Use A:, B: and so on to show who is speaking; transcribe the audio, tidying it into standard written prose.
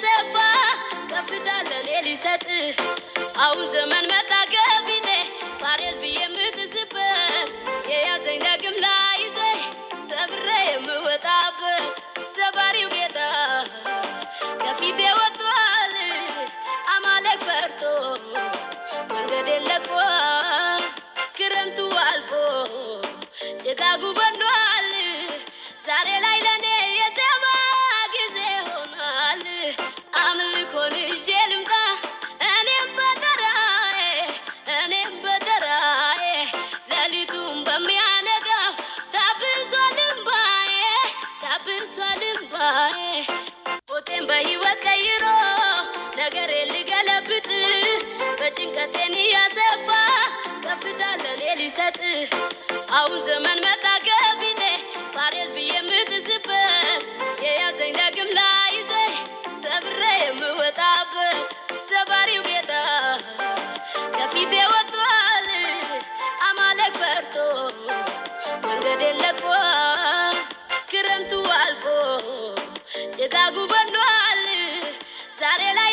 A: ያሰፋ ከፍታ ለኔ ሊሰጥ አሁን ዘመን መጣ ከፊቴ ፋሬስ ብዬ የምጥስበት የያዘኝ ዳግም ላይዘኝ ሰብሬ የምወጣበት ሰባሪው ጌታ ከፊቴ ወጥቷል አማሌክ ፈርቶ መንገዴን ለቋል ክረምቱ አልፎ ጭጋጉ በኗል ዛሬ ላይ ለኔ የዜማ ጊዜ ሆኗል አምልኮን ይዤ ልምጣ እኔም በተራዬ ሌሊቱን በሚያነጋው ታብሷል እምባዬ ሞቴን በሕይወት ቀይሮ ነገሬን ሊገለብጥ በጭንቀቴን እያሰፋ ከፍታ ለኔ ሊሰጥ አሁን ዘመን መጣ ከፊቴ ፋሬስ ብዬ የምጥስበት የያዘኝ ዳግም ላይዘኝ ሰብሬ የምወጣበት ሰባሪው ጌታ ከፊቴ ወጥቷል አማሌክ ፈርቶ መንገዴን ለቋል ክረምቱ አልፎ ጭጋጉ በኗል ዛሬ ላይ